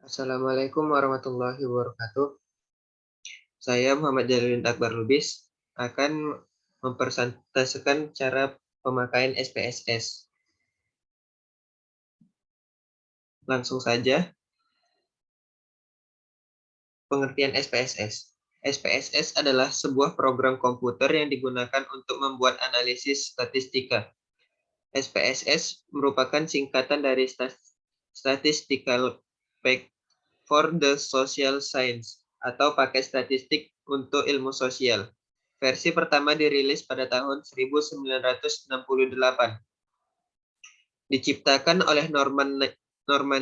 Assalamualaikum warahmatullahi wabarakatuh. Saya Muhammad Jaliludin Akbar Lubis akan mempresentasikan cara pemakaian SPSS. Langsung saja, pengertian SPSS. SPSS adalah sebuah program komputer yang digunakan untuk membuat analisis statistika. SPSS merupakan singkatan dari Statistical Pack for the Social Science atau paket statistik untuk ilmu sosial. Versi pertama dirilis pada tahun 1968. Diciptakan oleh Norman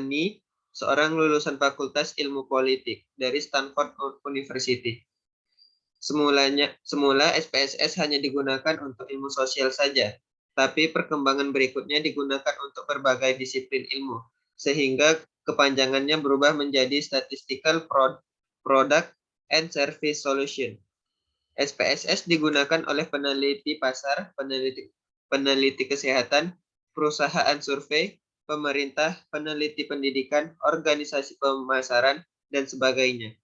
Nee, seorang lulusan Fakultas Ilmu Politik dari Stanford University. Semula SPSS hanya digunakan untuk ilmu sosial saja, tapi perkembangan berikutnya digunakan untuk berbagai disiplin ilmu, sehingga kepanjangannya berubah menjadi Statistical Product and Service Solution. SPSS digunakan oleh peneliti pasar, peneliti kesehatan, perusahaan survei, pemerintah, peneliti pendidikan, organisasi pemasaran, dan sebagainya.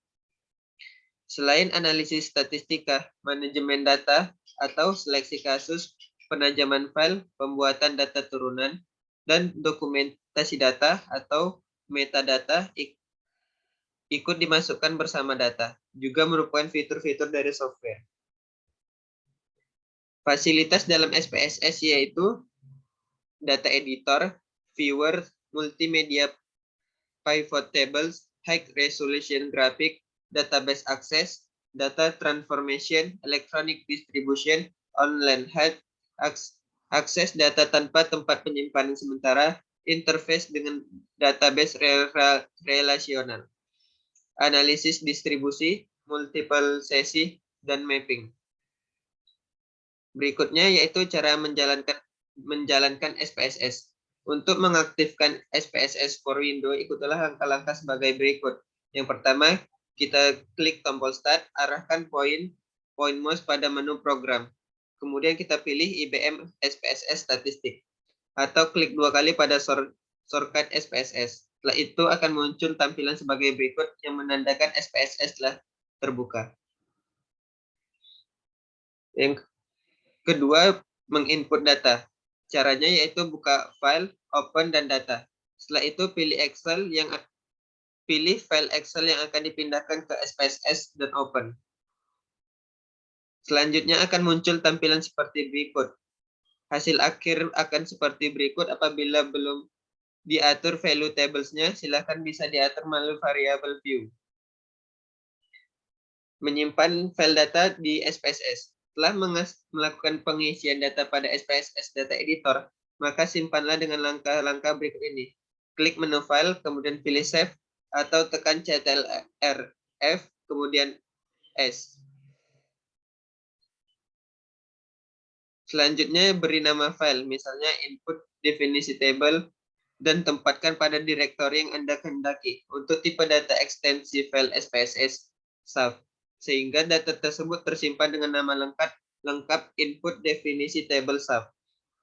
Selain analisis statistika, manajemen data, atau seleksi kasus, penajaman file, pembuatan data turunan, dan dokumentasi data atau metadata ikut dimasukkan bersama data, juga merupakan fitur-fitur dari software. Fasilitas dalam SPSS yaitu data editor, viewer, multimedia pivot tables, high resolution graphic, database access, data transformation, electronic distribution, online health, akses data tanpa tempat penyimpanan sementara, interface dengan database relasional, analisis distribusi, multiple sesi, dan mapping. Berikutnya yaitu cara menjalankan SPSS. Untuk mengaktifkan SPSS for Windows, ikutilah langkah-langkah sebagai berikut. Yang pertama, kita klik tombol Start, arahkan poin mouse pada menu program. Kemudian kita pilih IBM SPSS Statistik. Atau klik 2 kali pada shortcut SPSS. Setelah itu akan muncul tampilan sebagai berikut yang menandakan SPSS telah terbuka. Yang kedua, menginput data. Caranya yaitu buka file, open, dan data. Setelah itu pilih file Excel yang akan dipindahkan ke SPSS dan open. Selanjutnya akan muncul tampilan seperti berikut. Hasil akhir akan seperti berikut. Apabila belum diatur value tables-nya, silakan bisa diatur melalui variable view. Menyimpan file data di SPSS. Setelah melakukan pengisian data pada SPSS Data Editor, maka simpanlah dengan langkah-langkah berikut ini. Klik menu file, kemudian pilih save, atau tekan Ctrl+F, kemudian S. Selanjutnya beri nama file, misalnya input definisi table, dan tempatkan pada direktori yang Anda kehendaki. Untuk tipe data ekstensi file SPSS SAF, sehingga data tersebut tersimpan dengan nama lengkap input definisi table SAF.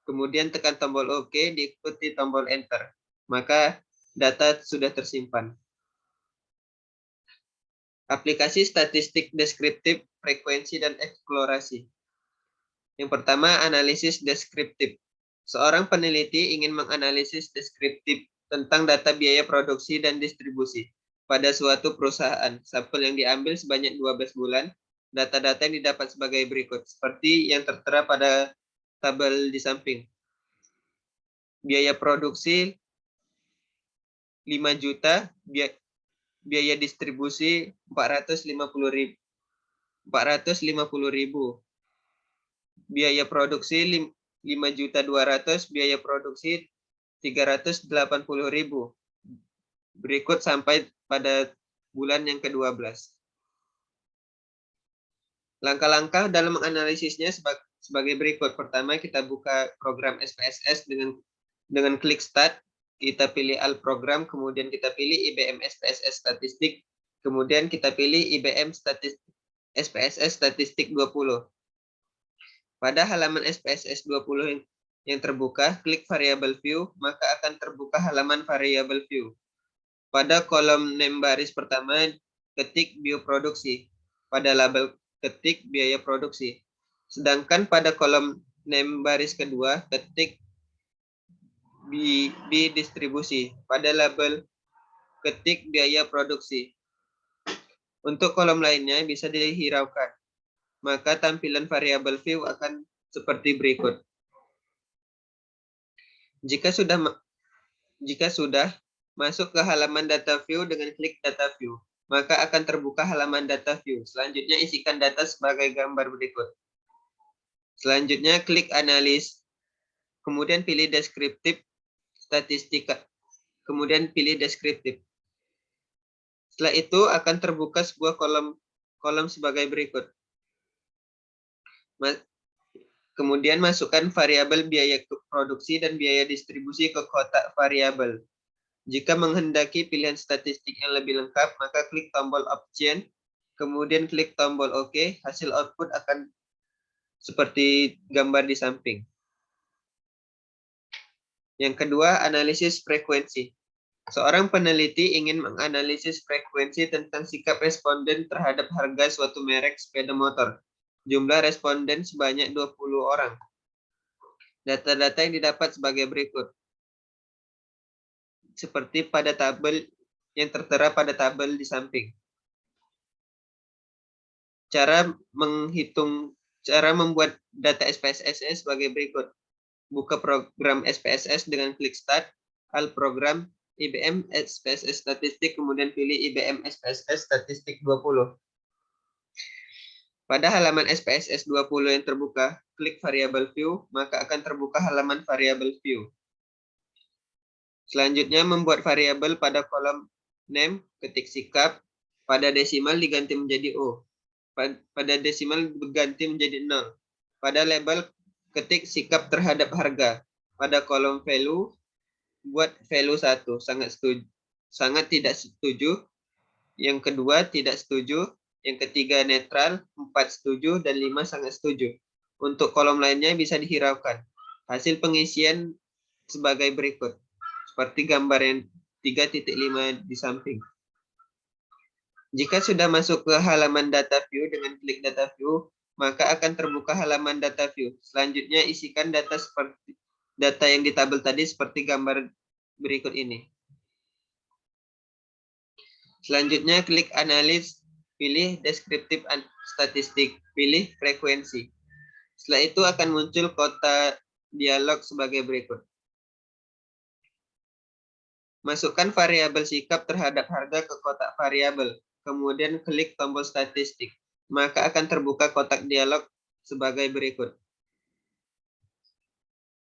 Kemudian tekan tombol OK, diikuti tombol Enter. Maka data sudah tersimpan. Aplikasi statistik deskriptif, frekuensi, dan eksplorasi. Yang pertama, analisis deskriptif. Seorang peneliti ingin menganalisis deskriptif tentang data biaya produksi dan distribusi pada suatu perusahaan. Sampel yang diambil sebanyak 12 bulan. Data-data yang didapat sebagai berikut, seperti yang tertera pada tabel di samping. Biaya produksi 5 juta, biaya distribusi 450.000. Biaya produksi 5.200.000, biaya produksi 380.000. Berikut sampai pada bulan yang ke-12. Langkah-langkah dalam menganalisisnya sebagai berikut. Pertama, kita buka program SPSS dengan klik Start. Kita pilih All Program, kemudian kita pilih IBM SPSS Statistik, kemudian kita pilih IBM SPSS Statistik 20. Pada halaman SPSS 20 yang terbuka, klik variable view, maka akan terbuka halaman variable view. Pada kolom name baris pertama, ketik bioproduksi. Pada label ketik biaya produksi. Sedangkan pada kolom name baris kedua, ketik distribusi. Pada label ketik biaya produksi. Untuk kolom lainnya bisa dihiraukan. Maka tampilan variabel view akan seperti berikut. Jika sudah masuk ke halaman data view dengan klik data view, maka akan terbuka halaman data view. Selanjutnya isikan data sebagai gambar berikut. Selanjutnya klik analis, kemudian pilih deskriptif statistika, kemudian pilih deskriptif. Setelah itu akan terbuka sebuah kolom sebagai berikut. Kemudian masukkan variabel biaya produksi dan biaya distribusi ke kotak variabel. Jika menghendaki pilihan statistik yang lebih lengkap, maka klik tombol Option, kemudian klik tombol OK. Hasil output akan seperti gambar di samping. Yang kedua, analisis frekuensi. Seorang peneliti ingin menganalisis frekuensi tentang sikap responden terhadap harga suatu merek sepeda motor. Jumlah responden sebanyak 20 orang. Data-data yang didapat sebagai berikut. Seperti pada tabel yang tertera pada tabel di samping. Cara membuat data SPSS sebagai berikut. Buka program SPSS dengan klik Start, Al program IBM SPSS Statistik, kemudian pilih IBM SPSS Statistik 20. Pada halaman SPSS 20 yang terbuka, klik variabel view, maka akan terbuka halaman variabel view. Selanjutnya membuat variabel pada kolom name, ketik sikap, pada desimal diganti menjadi O. Pada desimal diganti menjadi 0. Pada label, ketik sikap terhadap harga. Pada kolom value, buat value 1, sangat tidak setuju. Yang kedua, tidak setuju. Yang ketiga, netral. 4 setuju. Dan 5 sangat setuju. Untuk kolom lainnya bisa dihiraukan. Hasil pengisian sebagai berikut. Seperti gambar yang 3.5 di samping. Jika sudah masuk ke halaman data view dengan klik data view, maka akan terbuka halaman data view. Selanjutnya isikan data yang di tabel tadi seperti gambar berikut ini. Selanjutnya klik analis, pilih deskriptif statistik, pilih frekuensi. Setelah itu akan muncul kotak dialog sebagai berikut. Masukkan variabel sikap terhadap harga ke kotak variabel, kemudian klik tombol statistik. Maka akan terbuka kotak dialog sebagai berikut.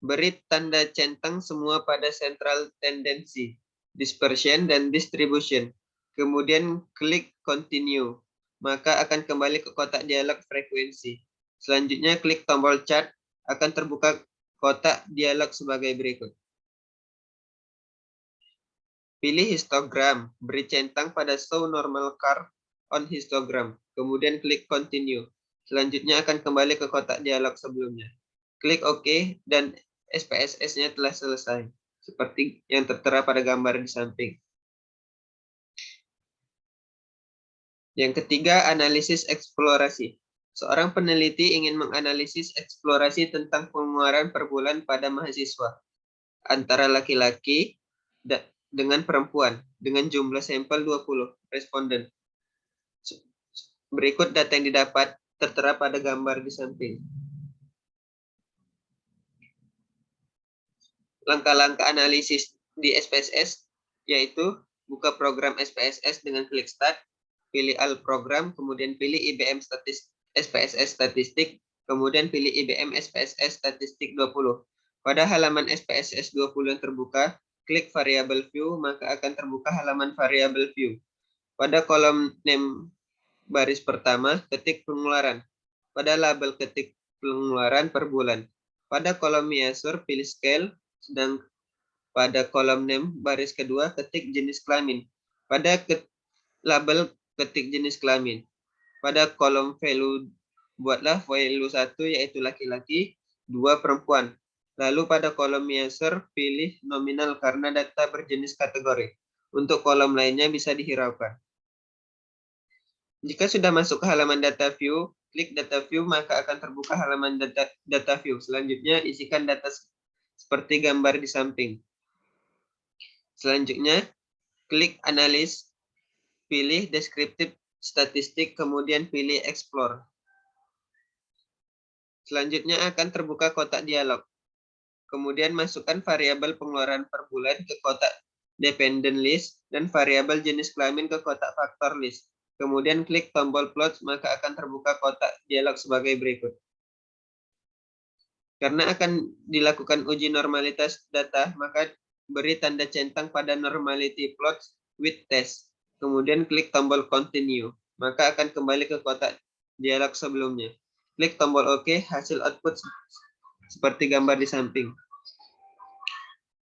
Beri tanda centang semua pada central tendency, dispersion, dan distribution. Kemudian klik continue. Maka akan kembali ke kotak dialog frekuensi. Selanjutnya klik tombol chart, akan terbuka kotak dialog sebagai berikut. Pilih histogram, beri centang pada show normal curve on histogram, kemudian klik continue. Selanjutnya akan kembali ke kotak dialog sebelumnya. Klik OK dan SPSS-nya telah selesai, seperti yang tertera pada gambar di samping. Yang ketiga, analisis eksplorasi. Seorang peneliti ingin menganalisis eksplorasi tentang pengeluaran per bulan pada mahasiswa antara laki-laki dengan perempuan dengan jumlah sampel 20 responden. Berikut data yang didapat tertera pada gambar di samping. Langkah-langkah analisis di SPSS yaitu buka program SPSS dengan klik Start, pilih Al program, kemudian pilih IBM SPSS Statistik, kemudian pilih IBM SPSS Statistik 20. Pada halaman SPSS 20 yang terbuka, klik variabel view, maka akan terbuka halaman variabel view. Pada kolom name baris pertama, ketik pengeluaran. Pada label, ketik pengeluaran per bulan. Pada kolom measure, pilih scale, sedang pada kolom name baris kedua, ketik jenis kelamin. Pada label, ketik jenis kelamin. Pada kolom value, buatlah value 1 yaitu laki-laki, 2 perempuan. Lalu pada kolom measure, pilih nominal karena data berjenis kategori. Untuk kolom lainnya bisa dihiraukan. Jika sudah masuk ke halaman data view, klik data view maka akan terbuka halaman data view. Selanjutnya isikan data seperti gambar di samping. Selanjutnya, klik analis, pilih deskriptif statistik, kemudian pilih explore. Selanjutnya akan terbuka kotak dialog. Kemudian masukkan variabel pengeluaran per bulan ke kotak dependent list dan variabel jenis kelamin ke kotak faktor list. Kemudian klik tombol plot, maka akan terbuka kotak dialog sebagai berikut. Karena akan dilakukan uji normalitas data, maka beri tanda centang pada normality plot with test. Kemudian klik tombol continue, maka akan kembali ke kotak dialog sebelumnya. Klik tombol OK, hasil output seperti gambar di samping.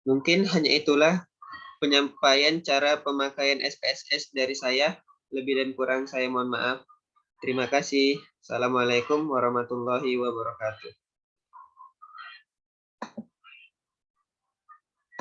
Mungkin hanya itulah penyampaian cara pemakaian SPSS dari saya. Lebih dan kurang saya mohon maaf. Terima kasih. Assalamualaikum warahmatullahi wabarakatuh.